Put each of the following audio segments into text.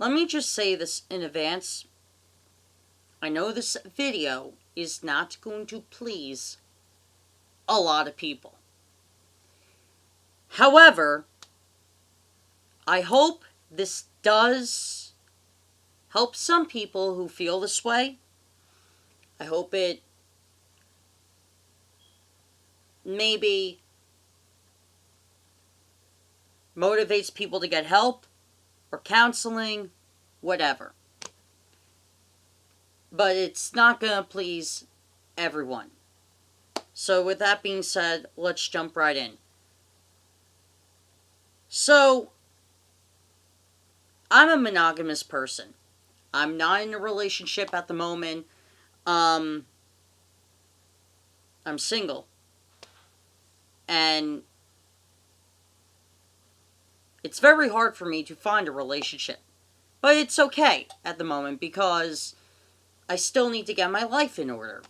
Let me just say this in advance. I know this video is not going to please a lot of people. However, I hope this does help some people who feel this way. I hope it maybe motivates people to get help or counseling, whatever. But it's not going to please everyone. So with that being said, let's jump right in. So, I'm a monogamous person. I'm not in a relationship at the moment. I'm single. And it's very hard for me to find a relationship. But it's okay at the moment because I still need to get my life in order.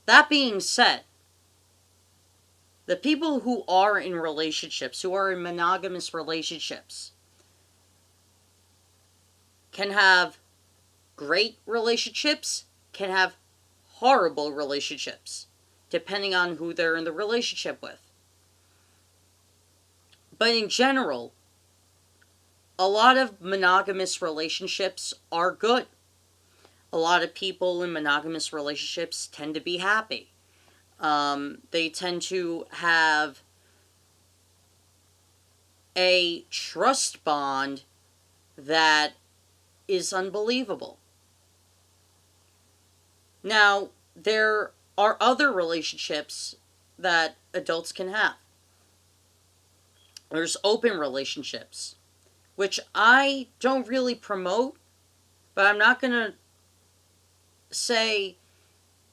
That being said, the people who are in relationships, who are in monogamous relationships, can have great relationships, can have horrible relationships, depending on who they're in the relationship with. But in general, a lot of monogamous relationships are good. A lot of people in monogamous relationships tend to be happy. They tend to have a trust bond that is unbelievable. Now, there are other relationships that adults can have. There's open relationships, which I don't really promote, but I'm not going to say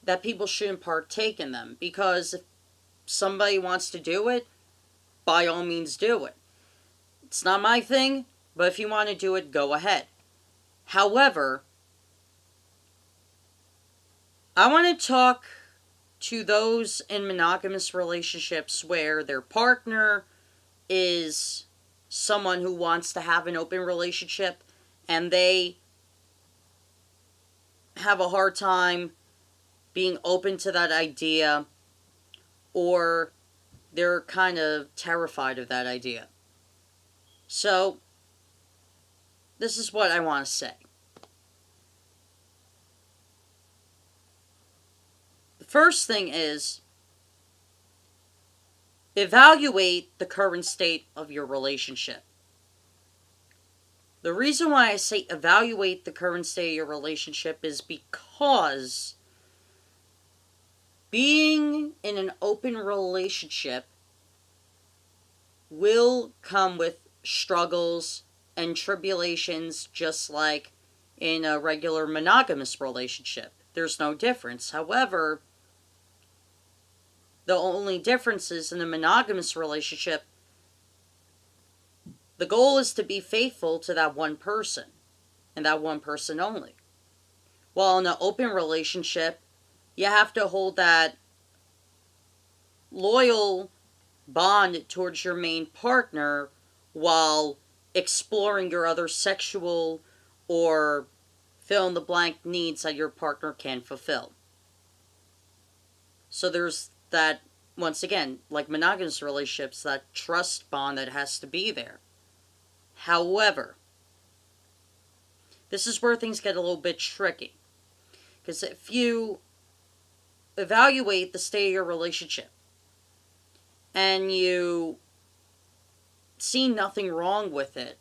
that people shouldn't partake in them, because if somebody wants to do it, by all means do it. It's not my thing, but if you want to do it, go ahead. However, I want to talk to those in monogamous relationships where their partner is someone who wants to have an open relationship and they have a hard time being open to that idea, or they're kind of terrified of that idea. So, this is what I want to say. The first thing is, evaluate the current state of your relationship. The reason why I say evaluate the current state of your relationship is because being in an open relationship will come with struggles and tribulations, just like in a regular monogamous relationship. There's no difference. However, the only difference is in a monogamous relationship, the goal is to be faithful to that one person, and that one person only. While in an open relationship, you have to hold that loyal bond towards your main partner while exploring your other sexual or fill-in-the-blank needs that your partner can fulfill. So there's that, once again, like monogamous relationships, that trust bond that has to be there. However, this is where things get a little bit tricky. Because if you evaluate the state of your relationship and you see nothing wrong with it,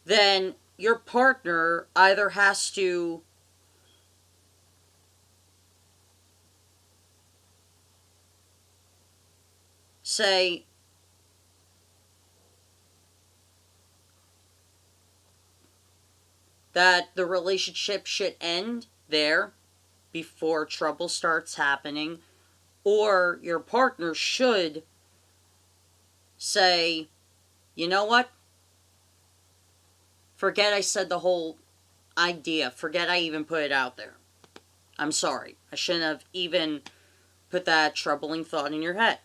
then your partner either has to say, that the relationship should end there before trouble starts happening, or your partner should say, you know what? Forget I said the whole idea. Forget I even put it out there. I'm sorry. I shouldn't have even put that troubling thought in your head.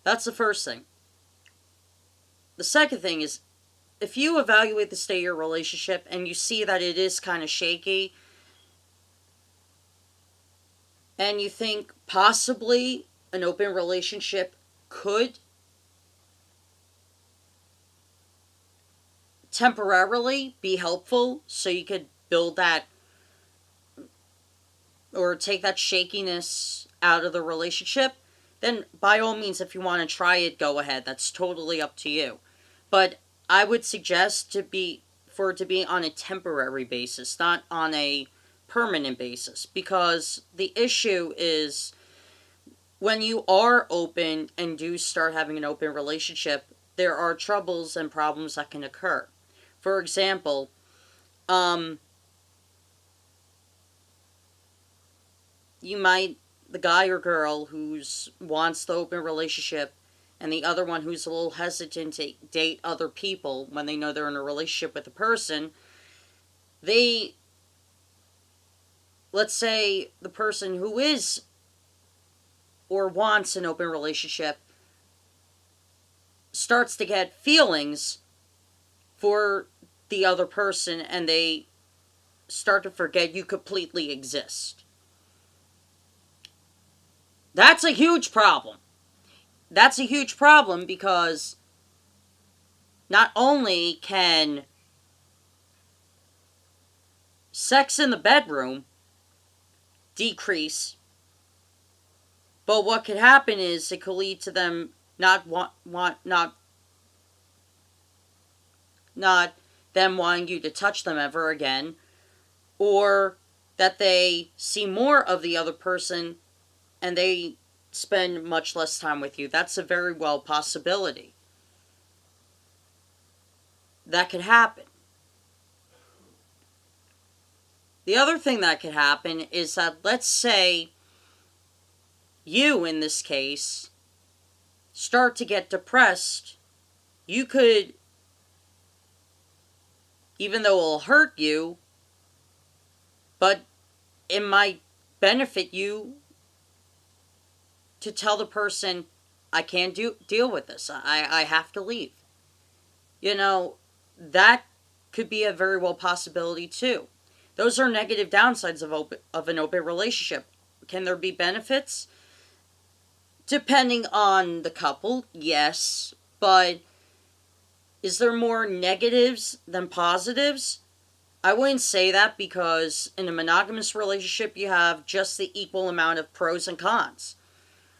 That's the first thing. the second thing is, if you evaluate the state of your relationship and you see that it is kind of shaky, and you think possibly an open relationship could temporarily be helpful so you could build that or take that shakiness out of the relationship, then by all means, if you want to try it, go ahead. That's totally up to you. But I would suggest for it to be on a temporary basis, not on a permanent basis, because the issue is when you are open and do start having an open relationship, there are troubles and problems that can occur. For example, you might, the guy or girl who's wants the open relationship and the other one who's a little hesitant to date other people when they know they're in a relationship with a person, they, let's say the person who is or wants an open relationship starts to get feelings for the other person and they start to forget you completely exist. That's a huge problem. That's a huge problem because not only can sex in the bedroom decrease, but what could happen is it could lead to them not them wanting you to touch them ever again, or that they see more of the other person and they spend much less time with you. That's a very well possibility. That could happen. The other thing that could happen is that, let's say you, in this case, start to get depressed. You could, even though it'll hurt you, but it might benefit you to tell the person, I can't deal with this. I have to leave. You know, that could be a very well possibility too. Those are negative downsides of an open relationship. Can there be benefits? Depending on the couple, yes. But is there more negatives than positives? I wouldn't say that, because in a monogamous relationship you have just the equal amount of pros and cons.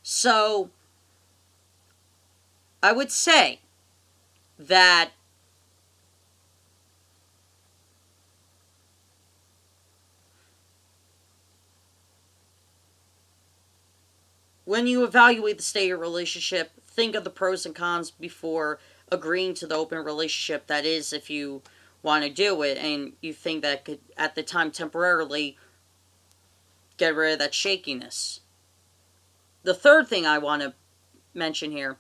So I would say that when you evaluate the state of your relationship, think of the pros and cons before agreeing to the open relationship. That is, if you want to do it and you think that could, at the time, temporarily get rid of that shakiness. The third thing I want to mention here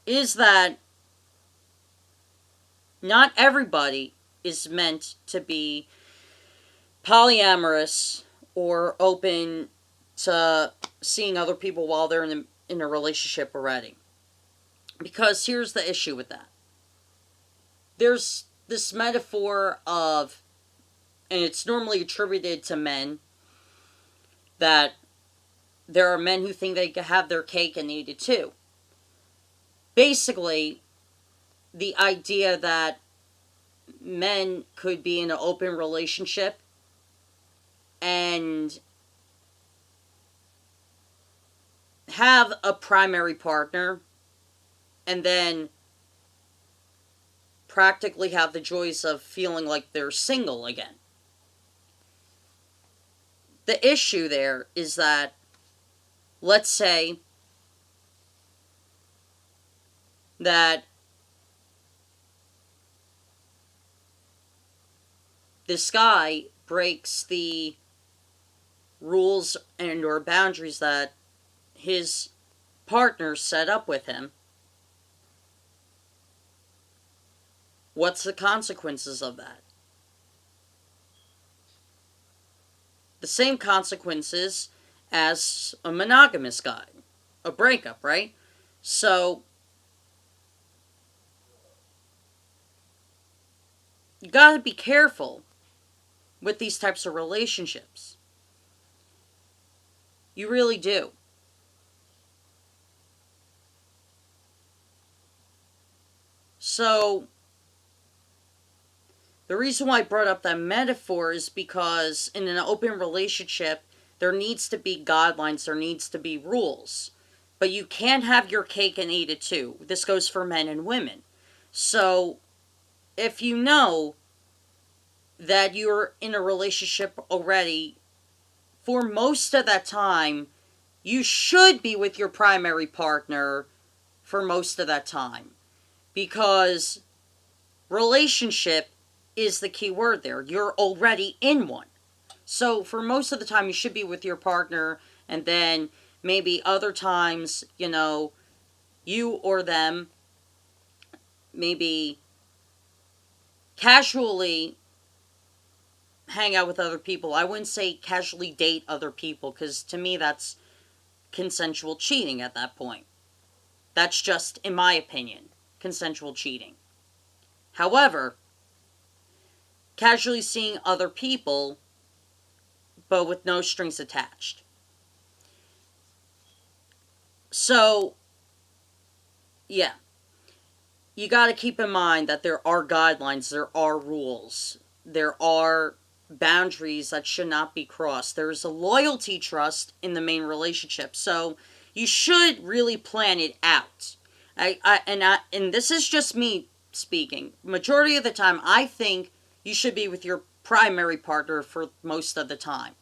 is that not everybody is meant to be polyamorous or open to seeing other people while they're in a relationship already. Because here's the issue with that. There's this metaphor of, and it's normally attributed to men, that there are men who think they can have their cake and eat it too. Basically, the idea that men could be in an open relationship and have a primary partner and then practically have the joys of feeling like they're single again. The issue there is that, let's say that this guy breaks the rules and or boundaries that his partner set up with him. What's the consequences of that? The same consequences as a monogamous guy. A breakup, right? So you gotta be careful with these types of relationships. You really do. So, the reason why I brought up that metaphor is because in an open relationship, there needs to be guidelines, there needs to be rules. But you can't have your cake and eat it too. This goes for men and women. So, if you know that you're in a relationship already, for most of that time, you should be with your primary partner for most of that time. Because relationship is the key word there. You're already in one. So for most of the time, you should be with your partner, and then maybe other times, you or them maybe casually hang out with other people. I wouldn't say casually date other people, because to me that's consensual cheating at that point. That's just, in my opinion, consensual cheating. However, casually seeing other people, but with no strings attached. So, yeah. You got to keep in mind that there are guidelines, there are rules, there are boundaries that should not be crossed. There's a loyalty trust in the main relationship. So, you should really plan it out. And this is just me speaking. Majority of the time, I think you should be with your primary partner for most of the time.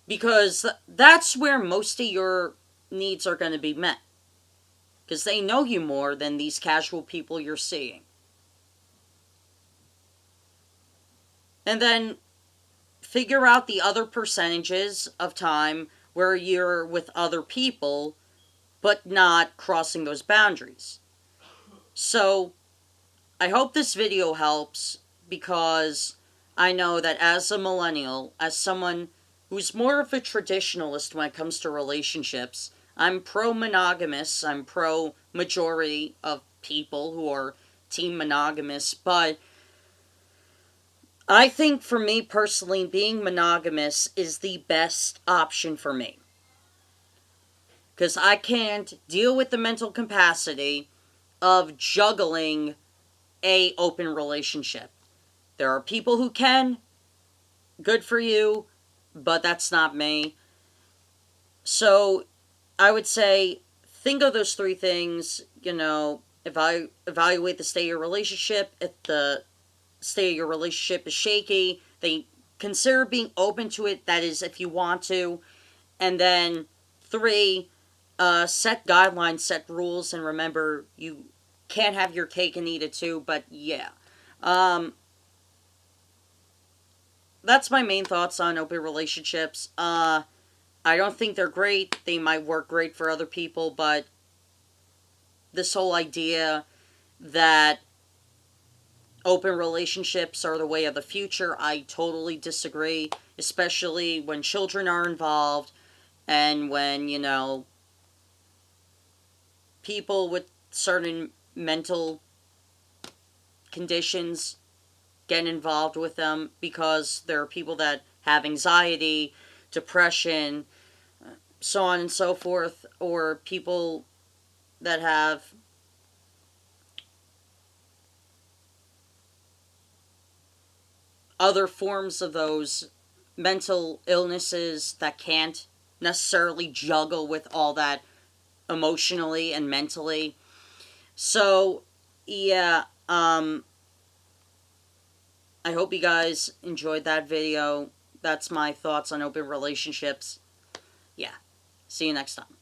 Because that's where most of your needs are going to be met. Because they know you more than these casual people you're seeing. And then figure out the other percentages of time where you're with other people, but not crossing those boundaries. So, I hope this video helps, because I know that as a millennial, as someone who's more of a traditionalist when it comes to relationships, I'm pro-monogamous, I'm pro-majority of people who are team monogamous, but I think for me personally, being monogamous is the best option for me. Because I can't deal with the mental capacity of juggling a open relationship. There are people who can, good for you, but that's not me. So, I would say, think of those three things, evaluate the state of your relationship. If the state of your relationship is shaky, then consider being open to it, that is, if you want to. And then, 3, set guidelines, set rules, and remember, you can't have your cake and eat it too, but yeah. That's my main thoughts on open relationships. I don't think they're great. They might work great for other people, but this whole idea that open relationships are the way of the future, I totally disagree, especially when children are involved and when, people with certain mental conditions get involved with them, because there are people that have anxiety, depression, so on and so forth, or people that have other forms of those mental illnesses that can't necessarily juggle with all that emotionally and mentally. So, yeah, I hope you guys enjoyed that video. That's my thoughts on open relationships. Yeah. See you next time.